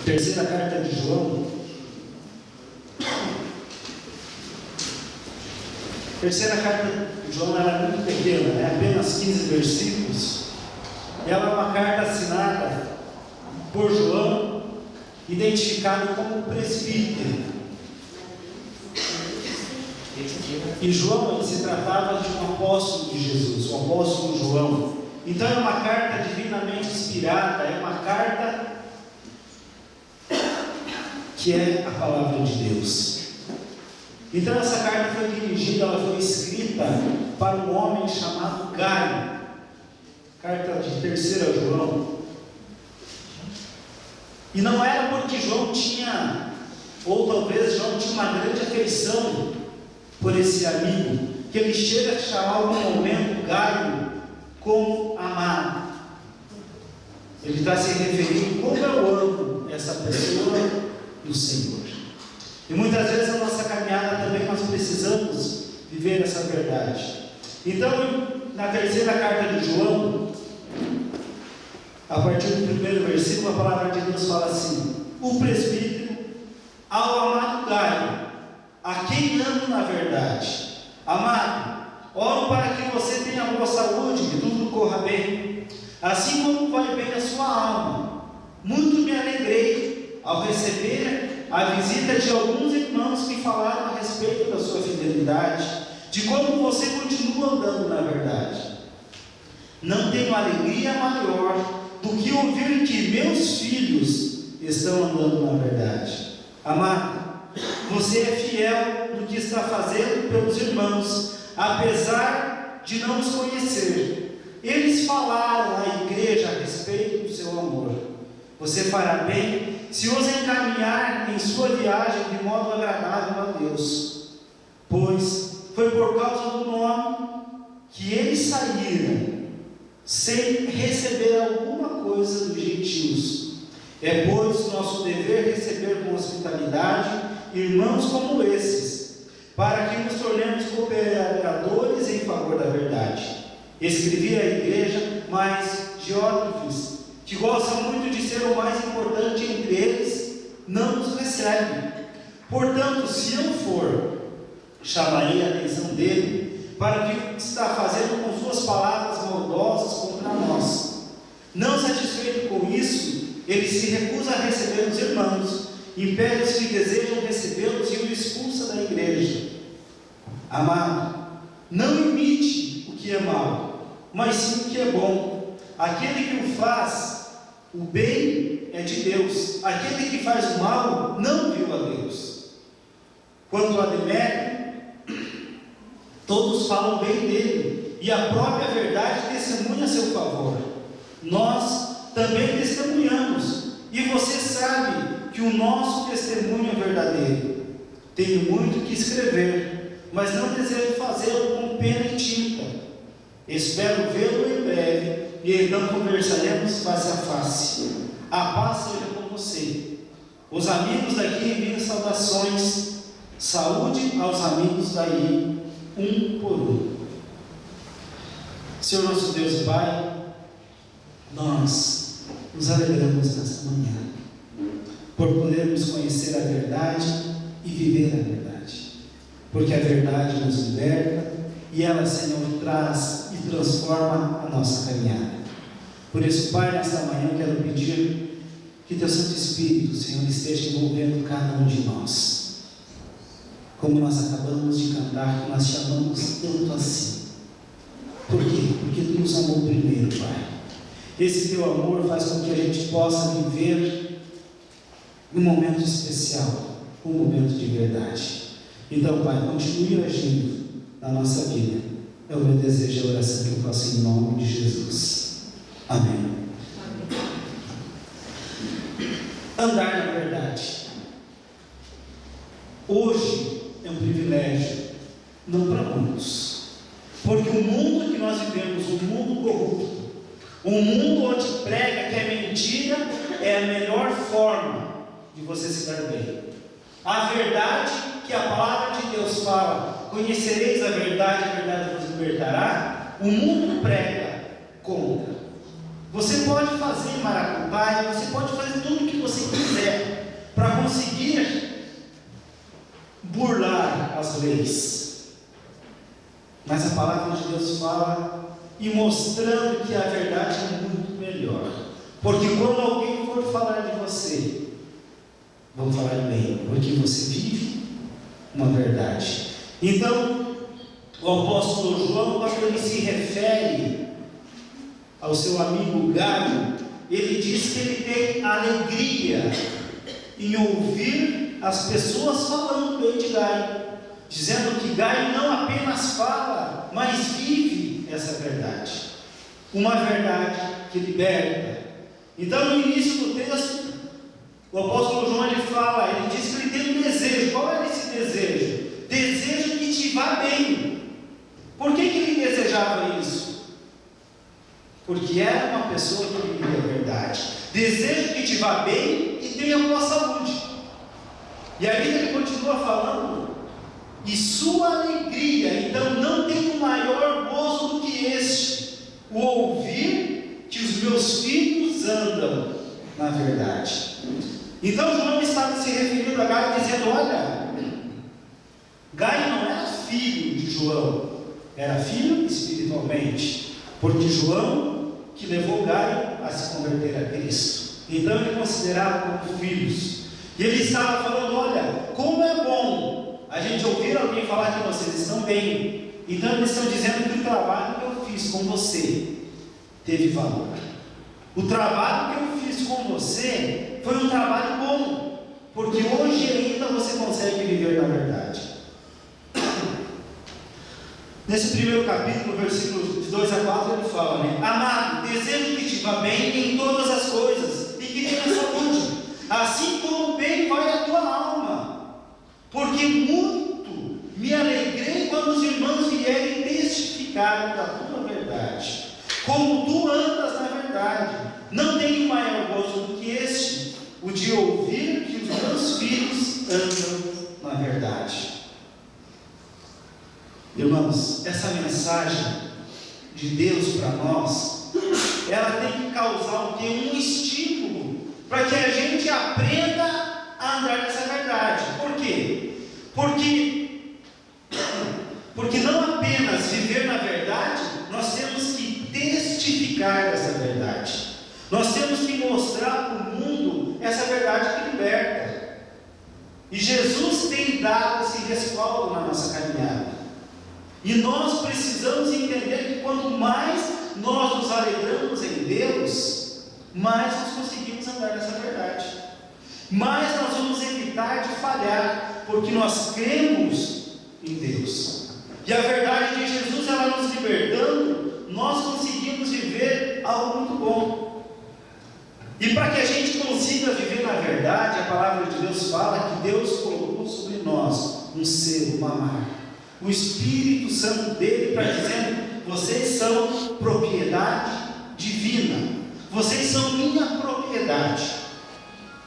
Terceira carta de João. Terceira carta de João era muito pequena, né? Apenas 15 versículos. Ela é uma carta assinada por João, identificado como presbítero. E João, ele se tratava de um apóstolo de Jesus, o apóstolo João. Então é uma carta divinamente inspirada, é uma carta que é a palavra de Deus. Então essa carta foi dirigida, ela foi escrita para um homem chamado Gaio. Carta de 3 João. E não era porque João tinha, ou talvez João tinha uma grande afeição por esse amigo, que ele chega a chamar em algum momento Gaio como amado. Ele está se referindo como eu amo essa pessoa do Senhor. E muitas vezes na nossa caminhada também nós precisamos viver essa verdade. Então, na terceira carta de João, a partir do primeiro versículo, a palavra de Deus fala assim: o presbítero ao amado Gaio, a quem amo na verdade. Amado, oro para que você tenha boa saúde, que tudo corra bem, assim como vai bem a sua alma. Muito me alegrei ao receber a visita de alguns irmãos que falaram a respeito da sua fidelidade, de como você continua andando na verdade. Não tenho alegria maior do que ouvir que meus filhos estão andando na verdade. Amado, você é fiel no que está fazendo pelos irmãos, apesar de não os conhecer. Eles falaram à igreja a respeito do seu amor. Você fará bem se os encaminhar em sua viagem de modo agradável a Deus, pois foi por causa do nome que eles saíram sem receber alguma coisa dos gentios. É, pois, nosso dever receber com hospitalidade irmãos como esses, para que nos tornemos cooperadores em favor da verdade. Escrevi à igreja, mas Diótrefes, que gosta muito de ser o mais importante entre eles, não nos recebe. Portanto, se eu for, chamarei a atenção dele para o que está fazendo com suas palavras maldosas contra nós. Não satisfeito com isso, ele se recusa a receber os irmãos, impede os que desejam recebê-los e o expulsa da igreja. Amado, não imite o que é mau, mas sim o que é bom. Aquele que o faz, o bem é de Deus. Aquele que faz o mal não viu a Deus. Quanto a Demétrio, todos falam bem dele, e a própria verdade testemunha a seu favor. Nós também testemunhamos, e você sabe que o nosso testemunho é verdadeiro. Tenho muito que escrever, mas não desejo fazê-lo com pena e tinta. Espero vê-lo em breve, e então conversaremos face a face. A paz seja com você. Os amigos daqui enviam saudações. Saúde aos amigos daí, um por um. Senhor nosso Deus e Pai, nós nos alegramos nesta manhã por podermos conhecer a verdade e viver a verdade, porque a verdade nos liberta e ela, Senhor, traz e transforma a nossa caminhada. Por isso, Pai, nesta manhã eu quero pedir que Teu Santo Espírito, Senhor, esteja envolvendo cada um de nós. Como nós acabamos de cantar, que nós te amamos tanto assim. Por quê? Porque Tu nos amou primeiro, Pai. Esse Teu amor faz com que a gente possa viver um momento especial, um momento de verdade. Então, Pai, continue agindo na nossa vida. É o meu desejo e a oração que eu faço em nome de Jesus. Amém. Andar na verdade. Hoje é um privilégio, não para muitos, porque o mundo que nós vivemos, um mundo corrupto, um mundo onde prega que é mentira, é a melhor forma de você se dar bem. A verdade que a palavra de Deus fala, conhecereis a verdade vos libertará, o mundo prega contra. Você pode fazer maracutaia, você pode fazer tudo o que você quiser, leis. Mas a palavra de Deus fala e mostrando que a verdade é muito melhor. Porque quando alguém for falar de você, vão falar bem, porque você vive uma verdade. Então, o apóstolo João, quando ele se refere ao seu amigo Gaio, ele diz que ele tem alegria em ouvir as pessoas falando bem de Gaio, dizendo que Gaio não apenas fala, mas vive essa verdade, uma verdade que liberta. Então, no início do texto, o apóstolo João ele fala, ele diz que ele tem um desejo. Qual é esse desejo? Desejo que te vá bem. Por que ele desejava isso? Porque era uma pessoa que vivia a verdade. Desejo que te vá bem e tenha boa saúde. E aí ele continua falando, e sua alegria, então não tem um maior gozo do que este, o ouvir que os meus filhos andam na verdade. Então João estava se referindo a Gaio, dizendo: olha, Gaio não era filho de João, era filho espiritualmente, porque João que levou Gaio a se converter a Cristo. Então ele considerava como filhos. E ele estava falando: olha, como é bom a gente ouvir alguém falar que vocês estão bem. Então eles estão dizendo que o trabalho que eu fiz com você teve valor. O trabalho que eu fiz com você foi um trabalho bom, porque hoje ainda você consegue viver na verdade. Nesse primeiro capítulo, versículos de 2 a 4, ele fala, amado, desejo que te vá bem em todas as coisas e que tenha saúde, assim como bem vai a tua alma, porque muito me alegrei quando os irmãos vierem testificar da tua verdade, como tu andas na verdade. Não tenho maior gozo do que este, o de ouvir que os meus filhos andam na verdade. Irmãos, essa mensagem de Deus para nós, ela tem que causar o quê? Um estímulo para que a gente aprenda a andar nessa verdade. Por quê? Porque não apenas viver na verdade, nós temos que testificar dessa verdade. Nós temos que mostrar para o mundo essa verdade que liberta. E Jesus tem dado esse respaldo na nossa caminhada. E nós precisamos entender que quanto mais nós nos alegramos em Deus, mais nós conseguimos andar nessa verdade. Mais nós vamos evitar de falhar, porque nós cremos em Deus. E a verdade de Jesus, ela nos libertando, nós conseguimos viver algo muito bom. E para que a gente consiga viver na verdade, a palavra de Deus fala que Deus colocou sobre nós um selo, uma marca, o Espírito Santo dele, para dizer: vocês são propriedade divina, vocês são minha propriedade.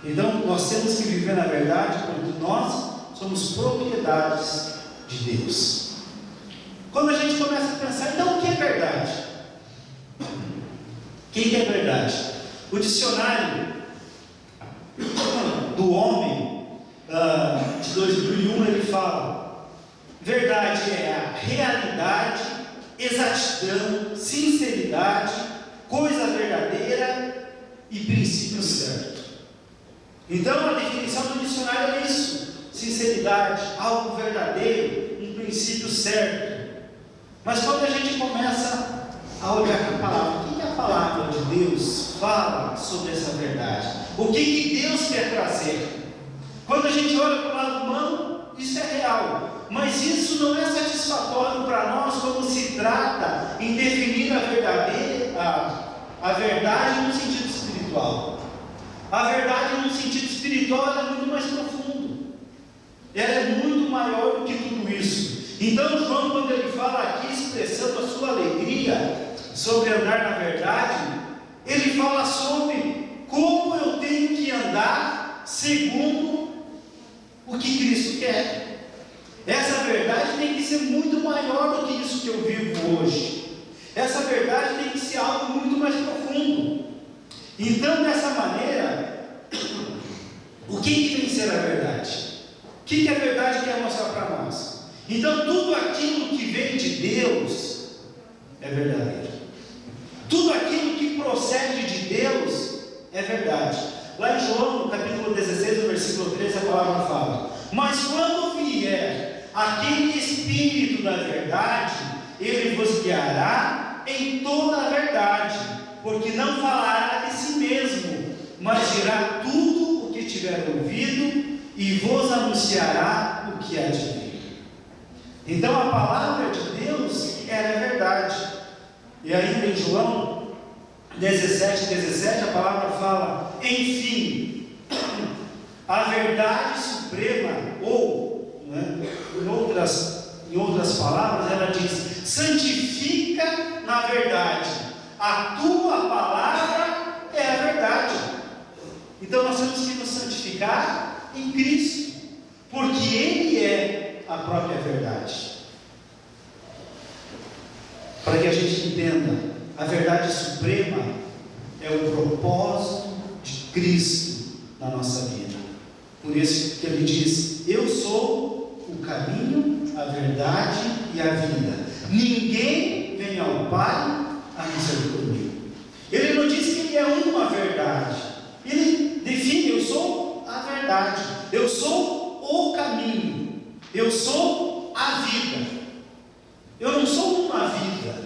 Então nós temos que viver na verdade, porque nós somos propriedades de Deus. Quando a gente começa a pensar, então o que é verdade? O que é verdade? O dicionário do homem de 2001, ele fala: verdade é a realidade, exatidão, sinceridade, coisa verdadeira e princípio certo. Então a definição do dicionário é isso: sinceridade, algo verdadeiro, um princípio certo. Mas quando a gente começa a olhar para a palavra, o que a palavra de Deus fala sobre essa verdade? O que Deus quer trazer? Quando a gente olha para o lado humano, isso é real, mas isso não é satisfatório para nós quando se trata em definir a verdade no sentido espiritual. A verdade no sentido espiritual é muito mais profundo, ela é muito maior do que tudo isso. Então João, quando ele fala aqui, expressando a sua alegria sobre andar na verdade, ele fala sobre como eu tenho que andar segundo o que Cristo quer. Essa verdade tem que ser muito maior do que isso que eu vivo hoje. Essa verdade tem que ser algo muito mais profundo. Então, dessa maneira, o que vem ser a verdade? O que a verdade quer mostrar para nós? Então tudo aquilo que vem de Deus é verdadeiro. Tudo aquilo que procede de Deus é verdade. Lá em João, no capítulo 16, no versículo 13, a palavra fala: mas quando vier aquele Espírito da verdade, ele vos guiará em toda a verdade, porque não falará de si mesmo, mas dirá tudo o que tiver ouvido e vos anunciará o que há de vir. Então a palavra de Deus é verdade. E ainda em João 17, a palavra fala: enfim, a verdade suprema, ou, né, em outras palavras, ela diz: santifica na verdade, a tua palavra é a verdade. Então nós temos que nos santificar em Cristo, porque Ele é a própria verdade. Para que a gente entenda, a verdade suprema é o propósito de Cristo na nossa vida. Por isso que Ele diz: eu sou o caminho, a verdade e a vida. Ninguém vem ao Pai a não ser por mim. Ele não diz que Ele é uma verdade. Ele define: eu sou a verdade, eu sou o caminho, eu sou a vida. Eu não sou uma vida,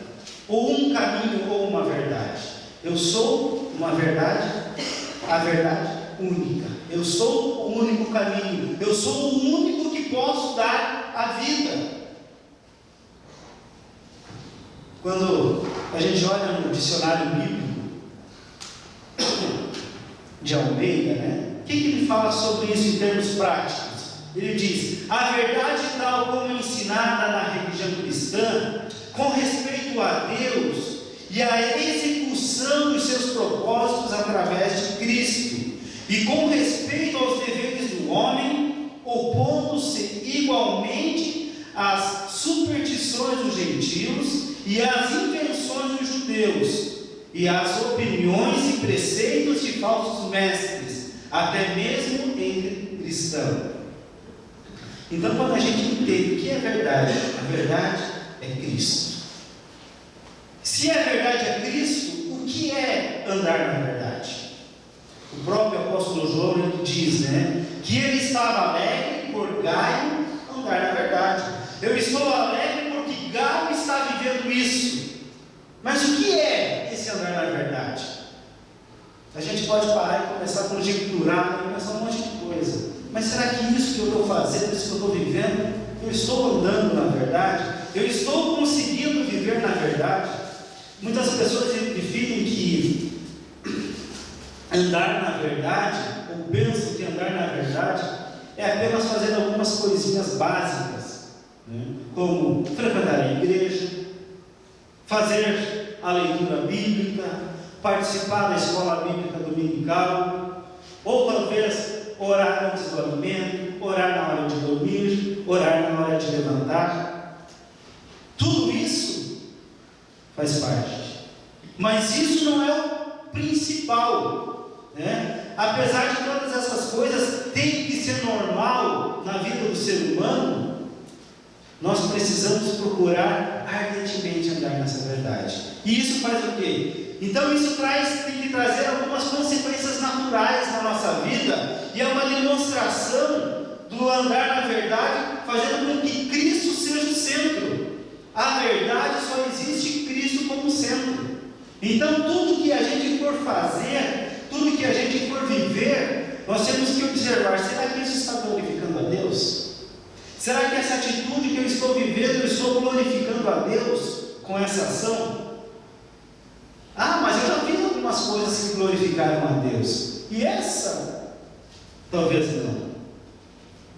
ou um caminho, ou uma verdade. Eu sou uma verdade, a verdade única. Eu sou o único caminho. Eu sou o único que posso dar a vida. Quando a gente olha no dicionário bíblico de Almeida, né? O que ele fala sobre isso em termos práticos? Ele diz: a verdade tal como ensinada na religião cristã, com respeito a Deus e a execução dos seus propósitos através de Cristo, e com respeito aos deveres do homem, opondo-se igualmente às superstições dos gentios e às invenções dos judeus, e às opiniões e preceitos de falsos mestres, até mesmo entre cristãos. Então, quando a gente entende o que é verdade, a verdade é Cristo. Se a verdade é Cristo, o que é andar na verdade? O próprio apóstolo João, ele diz, né, que ele estava alegre por Gaio andar na verdade. Eu estou alegre porque Gaio está vivendo isso. Mas o que é esse andar na verdade? A gente pode parar e começar a conjecturar, começar um monte de coisa. Mas será que isso que eu estou fazendo, isso que eu estou vivendo, eu estou andando na verdade? Eu estou conseguindo viver na verdade? Muitas pessoas definem que andar na verdade, ou pensam que andar na verdade é apenas fazer algumas coisinhas básicas, né? Como frequentar a igreja, fazer a leitura bíblica, participar da escola bíblica dominical, ou talvez orar antes do alimento, orar na hora de dormir, orar na hora de levantar. Tudo isso faz parte, mas isso não é o principal, né? Apesar de todas essas coisas tem que ser normal na vida do ser humano, nós precisamos procurar ardentemente andar nessa verdade. E isso faz o quê? Então isso tem que trazer algumas consequências naturais na nossa vida, e é uma demonstração do andar na verdade, fazendo com que Cristo seja o centro. A verdade só existe Cristo como centro. Então tudo que a gente for fazer, tudo que a gente for viver, nós temos que observar: será que isso está glorificando a Deus? Será que essa atitude que eu estou vivendo, eu estou glorificando a Deus com essa ação? Ah, mas eu já fiz algumas coisas que glorificaram a Deus, e essa, talvez não.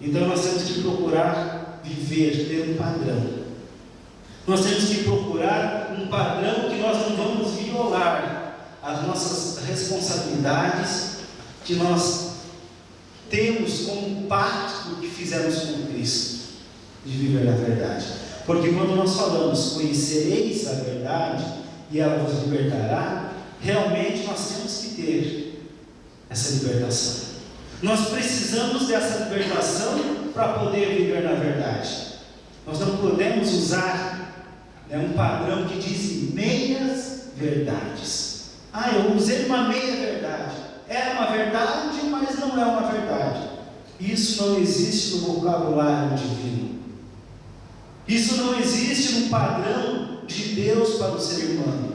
Então nós temos que procurar viver, ter um padrão. Nós temos que procurar um padrão que nós não vamos violar as nossas responsabilidades que nós temos como pacto que fizemos com Cristo, de viver na verdade. Porque quando nós falamos: conhecereis a verdade e ela vos libertará, realmente nós temos que ter essa libertação. Nós precisamos dessa libertação para poder viver na verdade. Nós não podemos usar um padrão que diz meias verdades. Eu usei uma meia verdade. É uma verdade, mas não é uma verdade. Isso não existe no vocabulário divino. Isso não existe no padrão de Deus para o ser humano.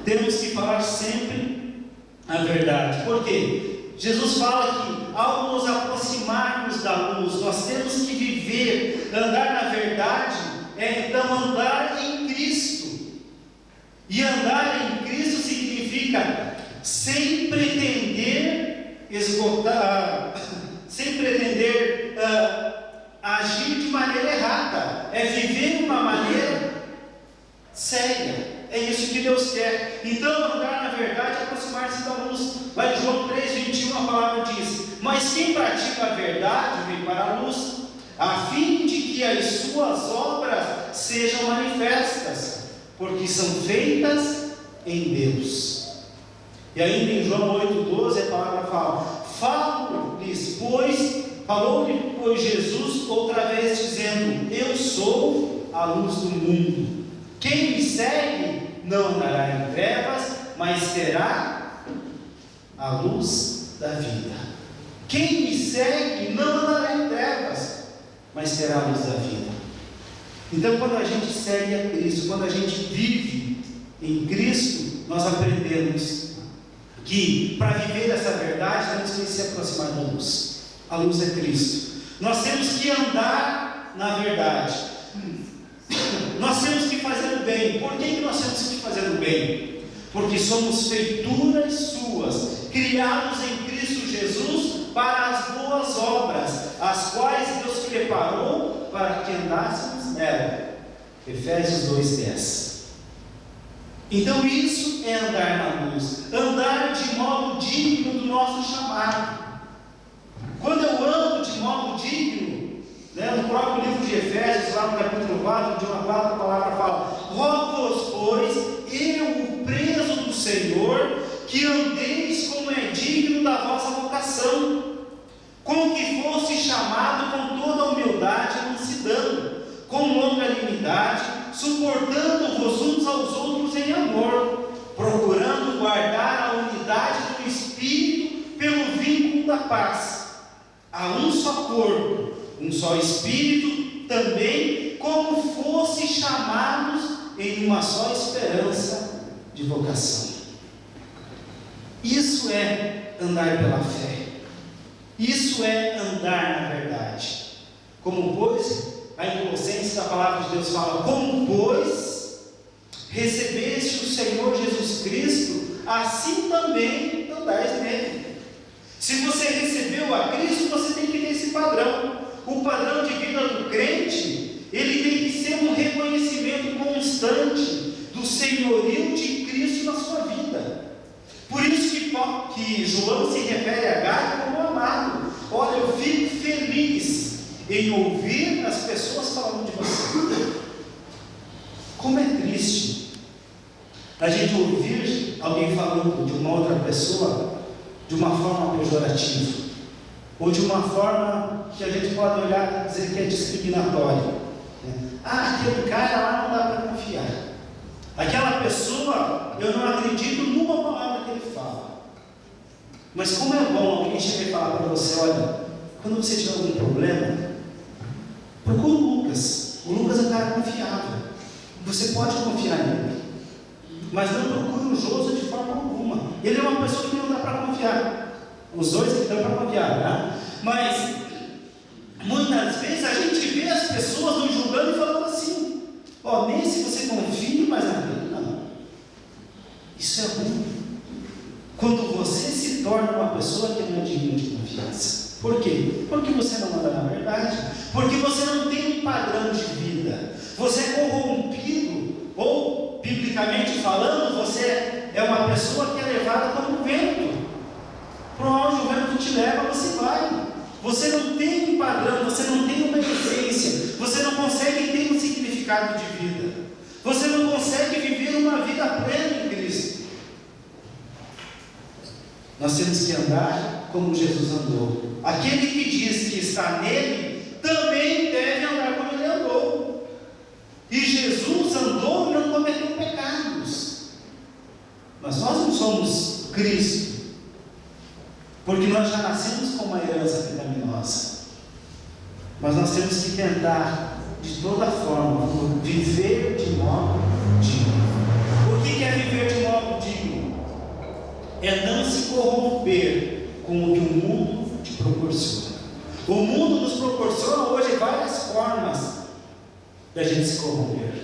Temos que falar sempre a verdade. Por quê? Jesus fala que ao nos aproximarmos da luz, nós temos que viver, andar na verdade, então andar em Cristo. E andar em Cristo significa sem pretender esgotar, sem pretender agir de maneira errada, é viver de uma maneira séria. É isso que Deus quer. Então, andar na verdade é aproximar-se da luz. Lá em João 3:21 a palavra diz: mas quem pratica a verdade vem para a luz, a fim de que as suas obras sejam manifestas, porque são feitas em Deus. E ainda em João 8:12 a palavra fala: falou-lhe, pois, Jesus outra vez, dizendo: eu sou a luz do mundo. Quem me segue não andará em trevas, mas terá a luz da vida. Quem me segue não andará em trevas, mas terá a luz da vida. Então, quando a gente segue a Cristo, quando a gente vive em Cristo, nós aprendemos que para viver essa verdade temos que se aproximar da luz. A luz é Cristo. Nós temos que andar na verdade. Nós temos que fazer o bem. Por que nós temos que fazer o bem? Porque somos feituras suas, criados em Cristo Jesus para as boas obras, as quais Deus preparou para que andássemos nela. Efésios 2:10. Então isso é andar na luz, andar de modo digno do nosso chamado. Quando eu ando de modo digno, no próprio livro de Efésios, lá no capítulo 4, de uma quarta palavra fala: rogo-vos, pois, eu, o preso do Senhor, que andeis como é digno da vossa vocação, com que fosse chamado com toda a humildade e mansidão, com longanimidade, suportando-vos uns aos outros em amor, procurando guardar a unidade do Espírito pelo vínculo da paz. Há um só corpo, um só Espírito, também como fosse chamados em uma só esperança de vocação. Isso é andar pela fé. Isso é andar na verdade. Como pois, aí em Colossenses a palavra de Deus fala: como pois recebeste o Senhor Jesus Cristo, assim também andais nele. Se você recebeu a Cristo, você tem que ter esse padrão. O padrão de vida do crente, ele tem que ser um reconhecimento constante do senhorio de Cristo na sua vida. Por isso que João se refere a Gaio como amado. Olha, eu fico feliz em ouvir as pessoas falando de você. Como é triste a gente ouvir alguém falando de uma outra pessoa de uma forma pejorativa, ou de uma forma que a gente pode olhar e dizer que é discriminatória. Aquele cara lá não dá para confiar. Aquela pessoa, eu não acredito numa palavra que ele fala. Mas como é bom alguém chegar e falar para você: olha, quando você tiver algum problema, procura o Lucas. O Lucas é um cara confiável. Você pode confiar nele. Mas não procure o Josué de forma alguma. Ele é uma pessoa que não dá para confiar. Os dois que dão para confiar, né? Mas muitas vezes a gente vê as pessoas nos julgando e falando assim: nesse você confia, mas naquele não. Isso é ruim. Quando você se torna uma pessoa que não é digna de confiança. Por quê? Porque você não anda na verdade. Porque você não tem um padrão de vida. Você é corrompido. Ou, biblicamente falando, você é uma pessoa que é levada como vento. Para onde o vento te leva, você vai. Você não tem um padrão, você não tem uma essência, você não consegue ter um significado de vida, você não consegue viver uma vida plena em Cristo. Nós temos que andar como Jesus andou. Aquele que diz que está nele, também deve andar como ele andou. E Jesus andou e não cometeu pecados. Mas nós não somos Cristo, porque nós já nascemos com uma herança pecaminosa. Mas nós temos que tentar, de toda forma, viver de modo digno. O que é viver de modo digno? É não se corromper com o que o mundo te proporciona. O mundo nos proporciona hoje várias formas da gente se corromper.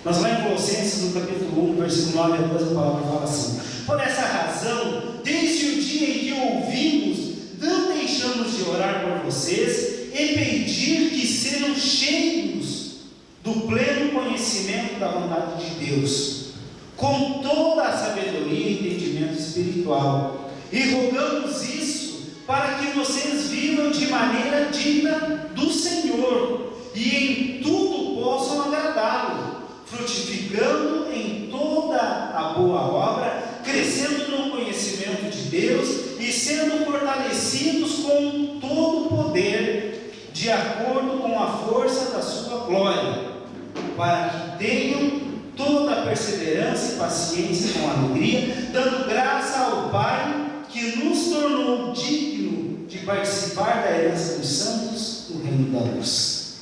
Nós lá em Colossenses, no capítulo 1, versículo 9 a 12, a palavra fala assim: por essa razão, desde o dia em que ouvimos, não deixamos de orar por vocês e pedir que sejam cheios do pleno conhecimento da vontade de Deus, com toda a sabedoria e entendimento espiritual, e rogamos isso para que vocês vivam de maneira digna do Senhor e em tudo possam agradá-lo, frutificando em toda a boa obra, crescendo no conhecimento de Deus e sendo fortalecidos com todo o poder, de acordo com a força da sua glória, para que tenham toda a perseverança e paciência com alegria, dando graça ao Pai que nos tornou digno de participar da herança dos santos no reino da luz.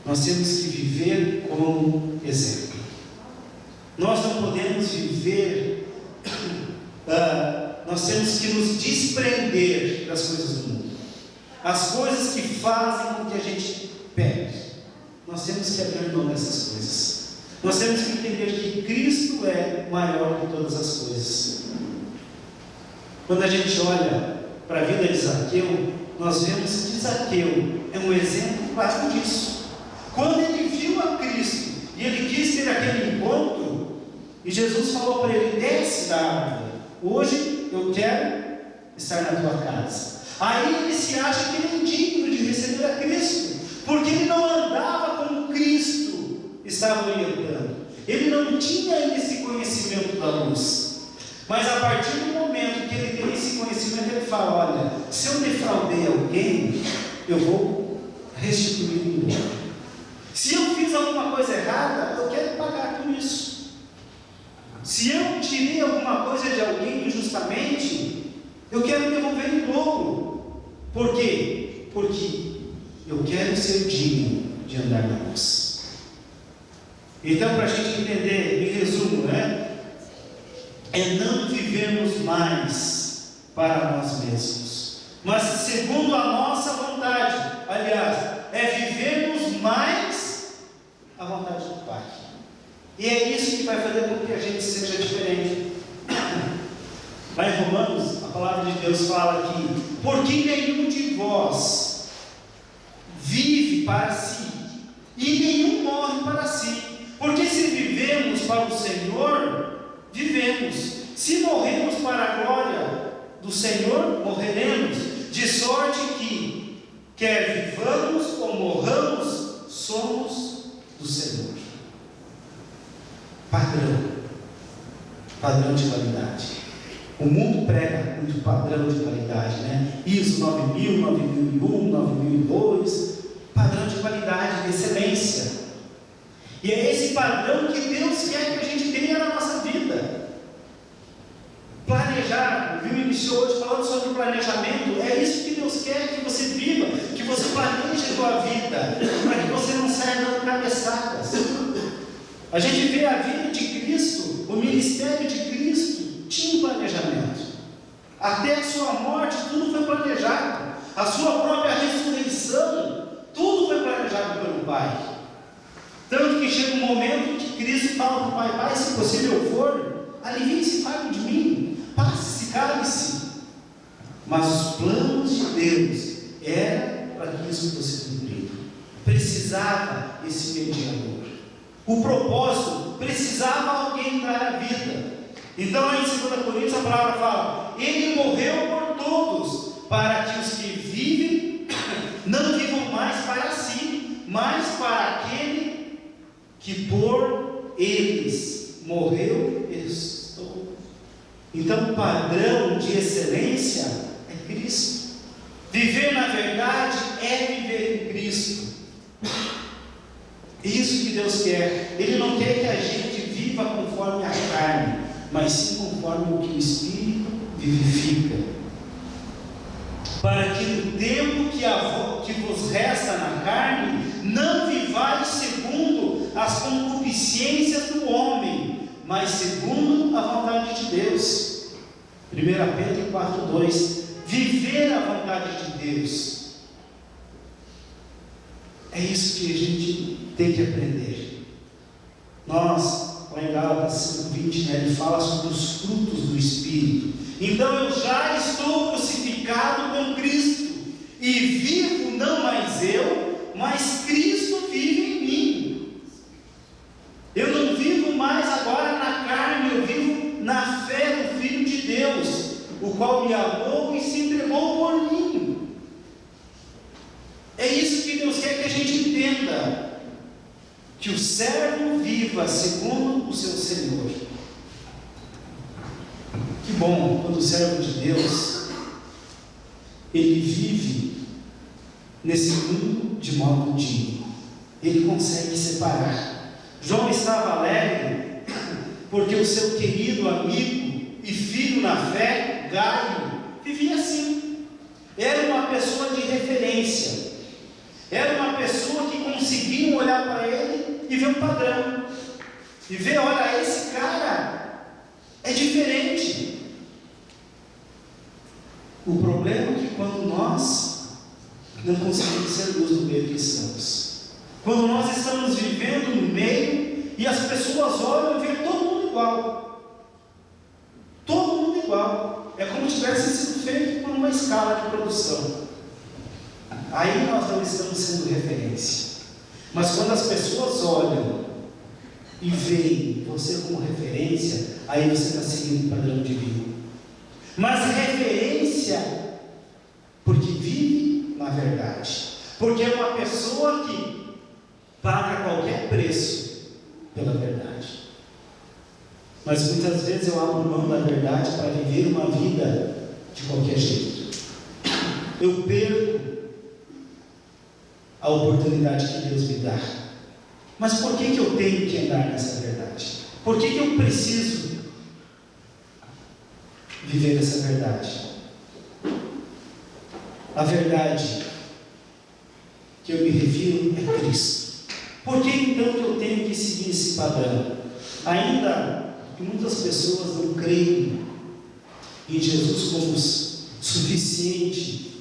Nós temos que viver como exemplo. Nós não podemos viver, nós temos que nos desprender das coisas do mundo, as coisas que fazem com que a gente peque. Nós temos que abrir mão dessas coisas. Nós temos que entender que Cristo é maior que todas as coisas. Quando a gente olha para a vida de Zaqueu, nós vemos que Zaqueu é um exemplo claro disso. Quando ele viu a Cristo e ele quis ter aquele encontro, e Jesus falou para ele: desce da árvore, hoje eu quero estar na tua casa. Aí ele se acha que ele é indigno de receber a Cristo, porque ele não andava como Cristo estava orientando. Ele não tinha ainda esse conhecimento da luz. Mas a partir do momento que ele tem esse conhecimento, ele fala: olha, se eu defraudei alguém, eu vou restituir em dobro. Se eu fiz alguma coisa errada, eu quero pagar por isso. Se eu tirei alguma coisa de alguém injustamente, eu quero devolver em dobro. Por quê? Porque eu quero ser digno de andar na luz. Então, para a gente entender, em resumo, é não vivermos mais para nós mesmos, mas segundo a nossa vontade. Aliás, é vivermos mais a vontade do Pai. E é isso que vai fazer com que a gente seja diferente. Lá em Romanos, a palavra de Deus fala que: porque nenhum de vós vive para si, e nenhum morre para si. Porque se vivemos para o Senhor, vivemos. Se morremos para a glória do Senhor, morreremos. De sorte que, quer vivamos ou morramos, somos do Senhor. Padrão de qualidade. O mundo prega muito padrão de qualidade, ISO 9000, 9001, 9002, padrão de qualidade, de excelência. E é esse padrão que Deus quer que a gente tenha na nossa vida. Planejar, o Viu iniciou hoje falando sobre planejamento. É isso que Deus quer que você viva, que você planeje a tua vida, para que você não saia dando cabeçadas. A gente vê a vida de Cristo, o ministério de Cristo tinha um planejamento. Até a sua morte, tudo foi planejado. A sua própria ressurreição, tudo foi planejado pelo Pai. Tanto que chega um momento que Cristo fala para o Pai: Pai, se possível for, alivie-se e fale de mim, passe-se, cale-se. Mas os planos de Deus eram para que isso fosse cumprido. Precisava esse mediador. O propósito, precisava alguém dar a vida. Então, lá em 2 Coríntios, a palavra fala: Ele morreu por todos, para que os que vivem não vivam mais para si, mas para aquele que por eles morreu e ressuscitou. Então, o padrão de excelência é Cristo. Viver na verdade é viver em Cristo. Isso que Deus quer. Ele não quer que a gente viva conforme a carne, mas sim conforme o que o Espírito vivifica. Para que no tempo que vos resta na carne, não vivais segundo as concupiscências do homem, mas segundo a vontade de Deus. 1 Pedro 4,2. Viver a vontade de Deus. É isso que a gente tem que aprender. Nós, lá em Gálatas 5:20, ele fala sobre os frutos do Espírito. Então eu já estou crucificado com Cristo, e vivo não mais eu, mas Cristo vive em mim. Eu não vivo mais agora na carne, eu vivo na fé do Filho de Deus, o qual me amou e se entregou por mim. É isso que Deus quer que a gente entenda, que o servo viva segundo o seu Senhor. Que bom quando o servo de Deus, ele vive nesse mundo de modo digno. Ele consegue separar. João estava alegre porque o seu querido amigo e filho na fé, Gaio, vivia assim. Era uma pessoa de referência. Era uma pessoa que conseguia olhar para ele e ver um padrão. E ver, olha, esse cara é diferente. O problema é que quando nós não conseguimos ser luz no meio que estamos, quando nós estamos vivendo no meio e as pessoas olham e veem todo mundo igual, todo mundo igual, é como se tivesse sido feito por uma escala de produção. Aí nós não estamos sendo referência. Mas quando as pessoas olham e veem você como referência, aí você está seguindo o padrão divino. Mas referência porque vive na verdade, porque é uma pessoa que paga qualquer preço pela verdade. Mas muitas vezes eu abro mão da verdade para viver uma vida de qualquer jeito. Eu perco a oportunidade que Deus me dá. Mas por que eu tenho que andar nessa verdade? Por que eu preciso viver essa verdade? A verdade que eu me refiro é Cristo. Por que então que eu tenho que seguir esse padrão? Ainda que muitas pessoas não creem em Jesus como suficiente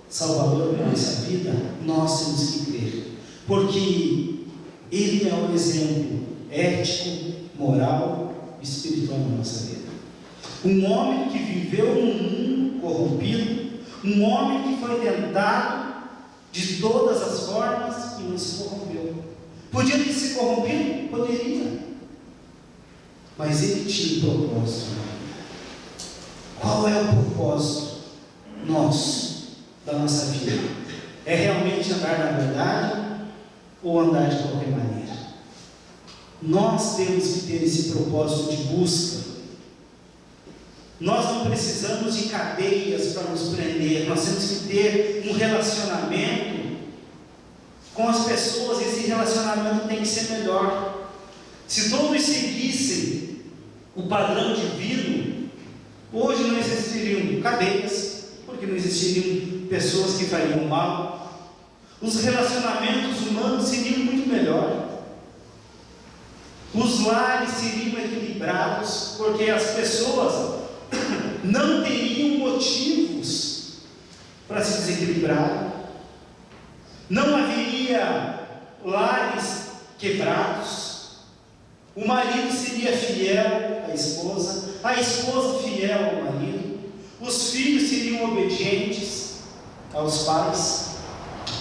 Salvador para a nossa vida, nós temos que crer, porque Ele é um exemplo ético, moral e espiritual na nossa vida. Um homem que viveu num mundo corrompido, um homem que foi tentado de todas as formas e não se corrompeu. Podia ter se corrompido? Poderia, mas ele tinha um propósito. Qual é o propósito nosso, da nossa vida? É realmente andar na verdade ou andar de qualquer maneira? Nós temos que ter esse propósito de busca. Nós não precisamos de cadeias para nos prender. Nós temos que ter um relacionamento com as pessoas. Esse relacionamento tem que ser melhor. Se todos seguissem o padrão divino, hoje não existiriam cadeias, porque não existiriam pessoas que fariam mal. Os relacionamentos humanos seriam muito melhor. Os lares seriam equilibrados, porque as pessoas não teriam motivos para se desequilibrar. Não haveria lares quebrados. O marido seria fiel à esposa, a esposa fiel ao marido, os filhos seriam obedientes aos pais,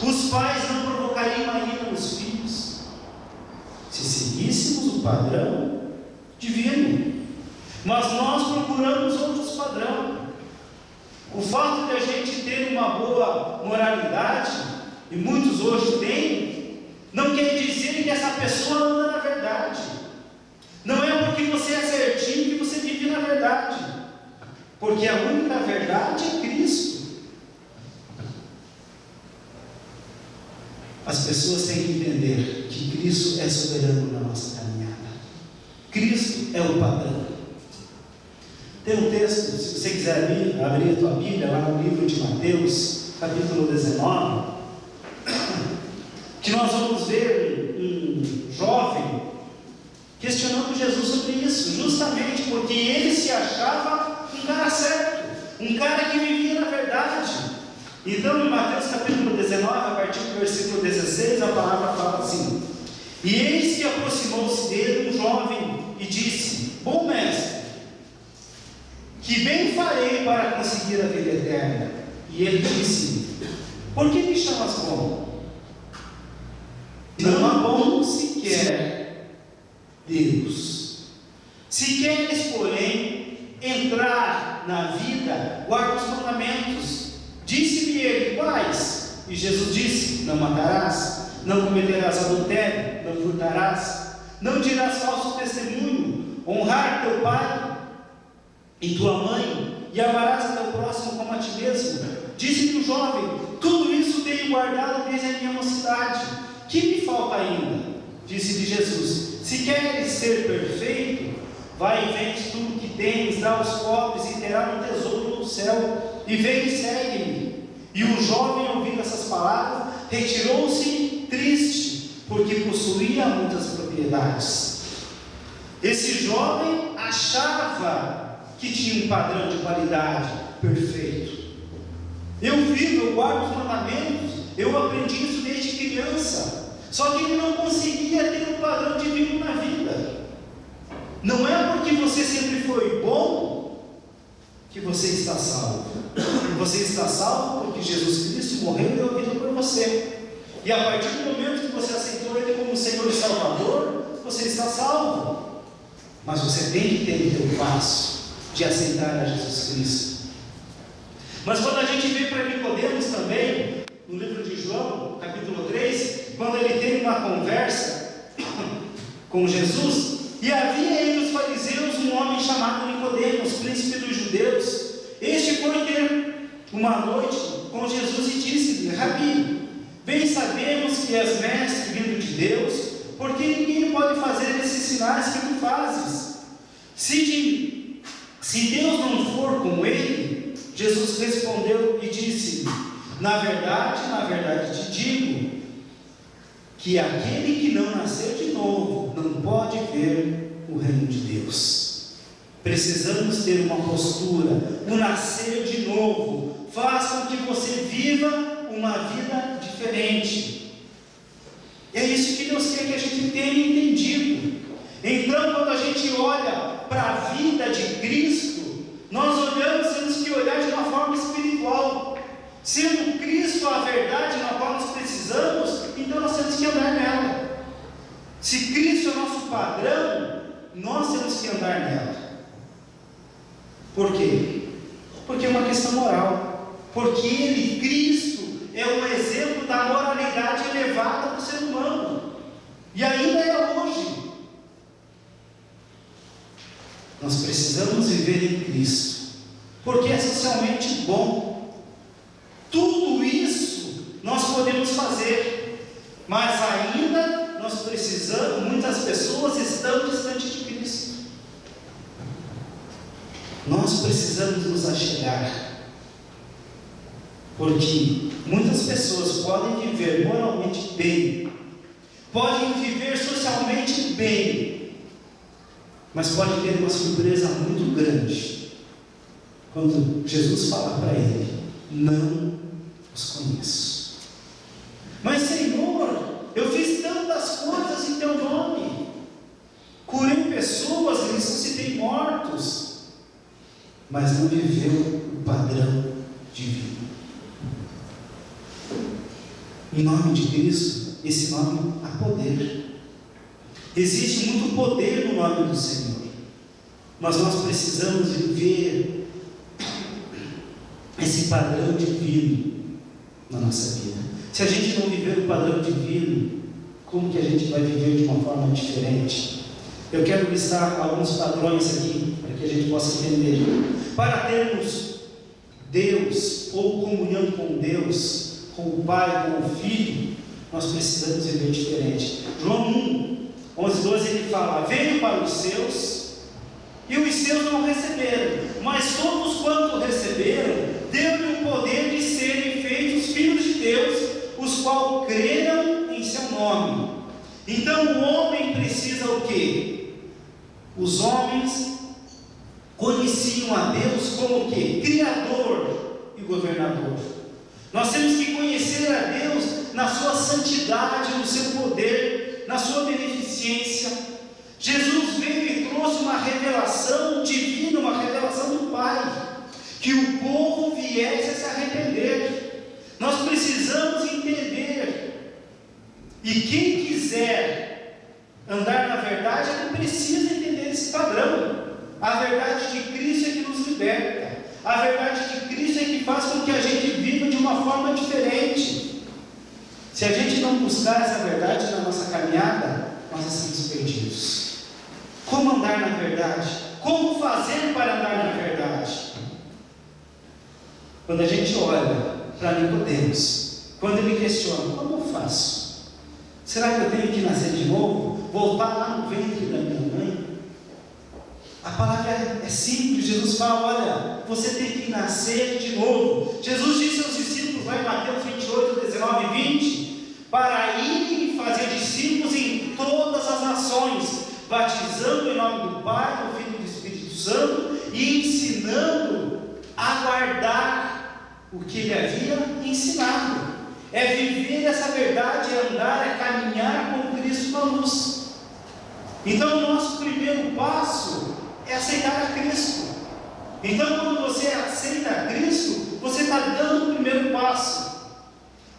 os pais não provocariam a ira nos filhos, se seguíssemos o padrão divino. Mas nós procuramos outros padrões. O fato de a gente ter uma boa moralidade, e muitos hoje têm, não quer dizer que essa pessoa anda na verdade. Não é porque você é certinho que você vive na verdade, porque a única verdade é Cristo. As pessoas têm que entender que Cristo é soberano na nossa caminhada. Cristo é o padrão. Tem um texto, se você quiser abrir a tua Bíblia, lá no livro de Mateus, capítulo 19, que nós vamos ver um jovem questionando Jesus sobre isso, justamente porque ele se achava um cara certo, um cara que vivia na verdade. Então, em Mateus capítulo 19, a partir do versículo 16, a palavra fala assim: e eis que aproximou-se dele um jovem e disse: bom mestre, que bem farei para conseguir a vida eterna? E ele disse: por que me chamas bom? Não há bom sequer Deus. Se queres, porém, entrar na vida, guarda os mandamentos. Disse-lhe ele: quais? E Jesus disse: não matarás, não cometerás adultério, não furtarás, não dirás falso testemunho, honrar teu pai e tua mãe, e amarás a teu próximo como a ti mesmo. Disse-lhe o jovem: tudo isso tenho guardado desde a minha mocidade. Que me falta ainda? Disse-lhe Jesus: se queres ser perfeito, vai e vende tudo que tens, dá aos pobres, e terá um tesouro no céu, e vem e segue-me. E o jovem, ouvindo essas palavras, retirou-se triste, porque possuía muitas propriedades. Esse jovem achava que tinha um padrão de qualidade perfeito. Eu vivo, eu guardo os mandamentos, eu aprendi isso desde criança. Só que ele não conseguia ter um padrão divino na vida. Não é porque você sempre foi bom que você está salvo. Você está salvo porque Jesus Cristo morreu e deu a vida por você. E a partir do momento que você aceitou Ele como Senhor e Salvador, você está salvo. Mas você tem que ter o teu passo de aceitar a Jesus Cristo. Mas quando a gente vê para Nicodemos também, no livro de João, capítulo 3, quando ele tem uma conversa com Jesus, e havia entre os fariseus um homem chamado Nicodemos, príncipe dos judeus. Este foi ter uma noite com Jesus e disse-lhe: Rabi, bem sabemos que és mestre vindo de Deus, porque ninguém pode fazer esses sinais que tu fazes, se Deus não for com ele. Jesus respondeu e disse: na verdade te digo, que aquele que não nasceu de novo não pode ver o reino de Deus. Precisamos ter uma postura. O nascer de novo faz com que você viva uma vida diferente. É isso que Deus quer que a gente tenha entendido. Então, quando a gente olha para a vida de Cristo, nós temos que olhar de uma forma espiritual. Sendo Cristo a verdade na qual nós precisamos, então nós temos que andar nela. Se Cristo é o nosso padrão, nós temos que andar nela. Por quê? Porque é uma questão moral. Porque Ele, Cristo, é um exemplo da moralidade elevada do ser humano. E ainda é hoje. Nós precisamos viver em Cristo, porque é socialmente bom. Tudo isso nós podemos fazer, mas ainda nós precisamos, muitas pessoas estão distantes de Cristo. Nós precisamos nos achegar, porque muitas pessoas podem viver moralmente bem, podem viver socialmente bem, mas pode ter uma surpresa muito grande quando Jesus fala para ele: não os conheço. Mas Senhor, eu fiz tantas coisas em teu nome, curei pessoas, ressuscitei mortos, mas não viveu o padrão divino. Em nome de Cristo, esse nome há poder. Existe muito poder no nome do Senhor, mas nós precisamos viver esse padrão divino na nossa vida. Se a gente não viver o padrão divino, como que a gente vai viver de uma forma diferente? Eu quero listar alguns padrões aqui, para que a gente possa entender. Para termos Deus, ou comunhão com Deus, com o Pai, com o Filho, Nós precisamos viver diferente. João 1, 11, 12, ele fala: veio para os seus, e os seus não receberam, mas todos quanto receberam, deu-lhe o poder de serem feitos filhos de Deus, os quais creram em seu nome. Então o homem precisa o quê? Os homens conheciam a Deus como o quê? Criador e governador. Nós temos que conhecer a Deus na sua santidade, no seu poder, na sua beneficência. Jesus veio e trouxe uma revelação divina, uma revelação do Pai, que o povo viesse a se arrepender. Nós precisamos entender, e quem quiser andar na verdade, ele precisa entender esse padrão. A verdade de Cristo é que nos liberta, a verdade de Cristo é que faz com que a gente viva de uma forma diferente. Se a gente não buscar essa verdade na nossa caminhada, nós estamos perdidos. Como andar na verdade? Como fazer para andar na verdade? Quando a gente olha para Nicodemos, quando ele questiona: como eu faço? Será que eu tenho que nascer de novo? Voltar lá no ventre da minha mãe? A palavra é simples. Jesus fala: olha, você tem que nascer de novo. Jesus disse aos discípulos lá em Mateus 28, 19 e 20: para irem e fazer discípulos em todas as nações, batizando em nome do Pai, do Filho e do Espírito Santo, e ensinando a guardar o que ele havia ensinado. É viver essa verdade, é andar, é caminhar com Cristo na luz. Então o nosso primeiro passo é aceitar a Cristo. Então quando você aceita a Cristo, você está dando o primeiro passo.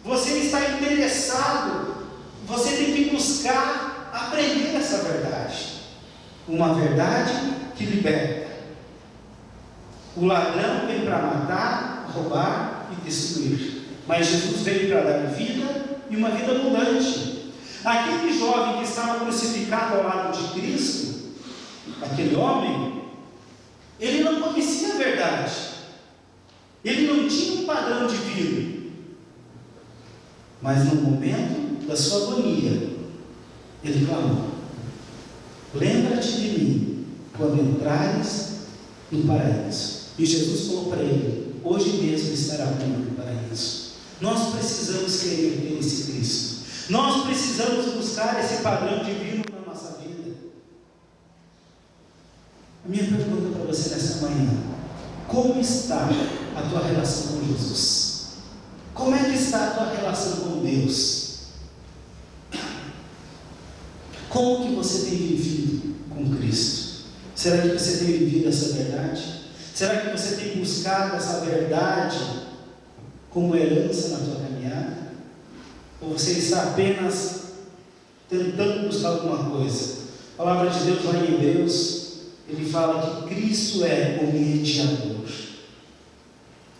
Você está interessado, você tem que buscar aprender essa verdade. Uma verdade que liberta. O ladrão vem para matar, roubar e destruir, mas Jesus veio para dar vida e uma vida abundante. Aquele jovem que estava crucificado ao lado de Cristo, aquele homem, ele não conhecia a verdade, ele não tinha um padrão de vida, mas no momento da sua agonia, ele clamou: lembra-te de mim quando entrares no paraíso. E Jesus falou para ele: hoje mesmo estará comigo no paraíso. Nós precisamos querer ter esse Cristo, nós precisamos buscar esse padrão divino na nossa vida. A minha pergunta para você nessa manhã: como está a tua relação com Jesus? Como é que está a tua relação com Deus? Como que você tem vivido com Cristo? Será que você tem vivido essa verdade? Será que você tem buscado essa verdade como herança na tua caminhada? Ou você está apenas tentando buscar alguma coisa? A palavra de Deus lá em Hebreus, ele fala que Cristo é o mediador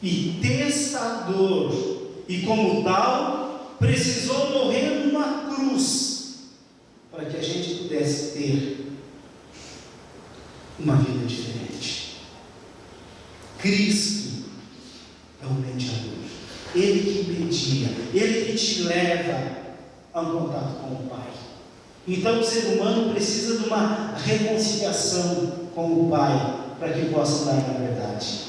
e testador, e como tal, precisou morrer numa cruz para que a gente pudesse ter uma vida diferente. Cristo é o mediador, Ele que media, Ele que te leva a um contato com o Pai. Então o ser humano precisa de uma reconciliação com o Pai para que possa andar na verdade.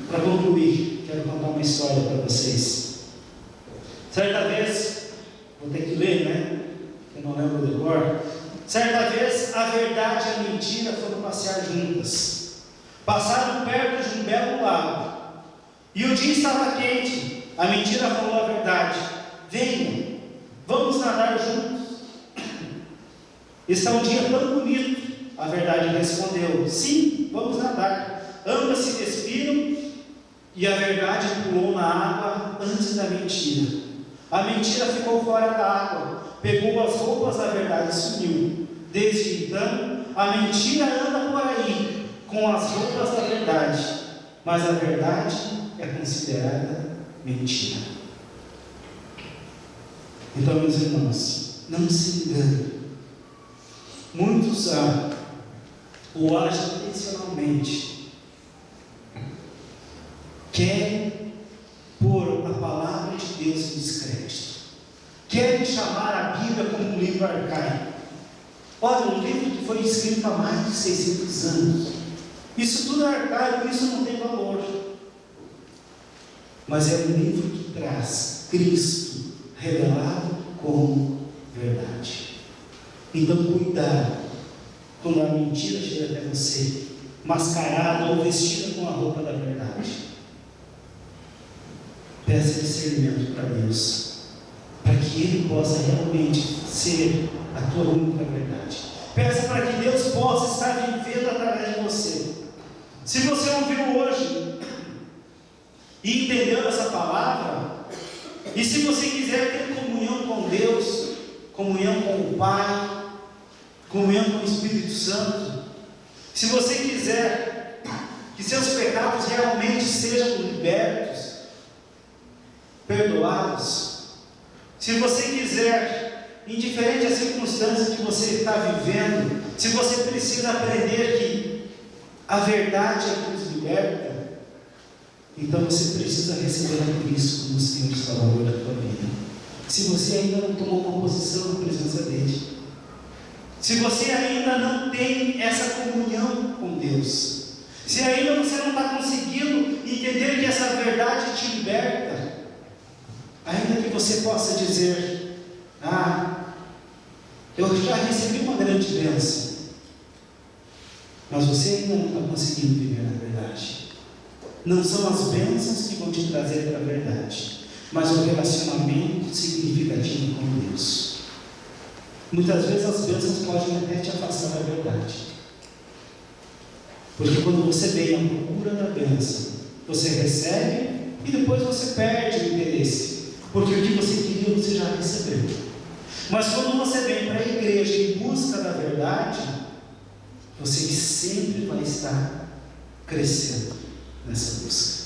Para concluir, quero contar uma história para vocês. Certa vez, vou ter que ler, né? Eu não lembro de cor. Certa vez, a verdade e a mentira foram passear juntas. Passaram perto de um belo lago. E o dia estava quente. A mentira falou a verdade: venha, vamos nadar juntos. Está um dia tão bonito. A verdade respondeu: sim, vamos nadar. Ambas se despiram e a verdade pulou na água antes da mentira. A mentira ficou fora da água, pegou as roupas da verdade e sumiu. Desde então, a mentira anda por aí com as roupas da verdade, mas a verdade é considerada mentira. Então, meus irmãos, não se enganem. Muitos ou agem intencionalmente, querem pôr a palavra de esse descrédito. Querem chamar a Bíblia como um livro arcaico. Olha, um livro que foi escrito há mais de 600 anos. Isso tudo é arcaico, isso não tem valor. Mas é um livro que traz Cristo revelado como verdade. Então, cuidado quando a mentira chega até você, mascarada ou vestida com a roupa da verdade. Peça discernimento para Deus, para que Ele possa realmente ser a tua única verdade. Peça para que Deus possa estar vivendo através de você. Se você ouviu hoje e entendeu essa palavra, e se você quiser ter comunhão com Deus, comunhão com o Pai, comunhão com o Espírito Santo, se você quiser que seus pecados realmente sejam libertos, perdoados, se você quiser, indiferente às circunstâncias que você está vivendo, se você precisa aprender que a verdade é que nos liberta, então você precisa receber a Cristo como Senhor e Salvador da tua vida. Se você ainda não tomou uma posição na presença dEle, se você ainda não tem essa comunhão com Deus, se ainda você não está conseguindo entender que essa verdade te liberta, ainda que você possa dizer: eu já recebi uma grande bênção, mas você ainda não está conseguindo viver na verdade. Não são as bênçãos que vão te trazer para a verdade, mas o relacionamento significativo com Deus. Muitas vezes as bênçãos podem até te afastar da verdade, porque quando você vem à procura da bênção, você recebe e depois você perde o interesse, porque o que você queria você já recebeu. Mas quando você vem para a igreja em busca da verdade, você sempre vai estar crescendo nessa busca.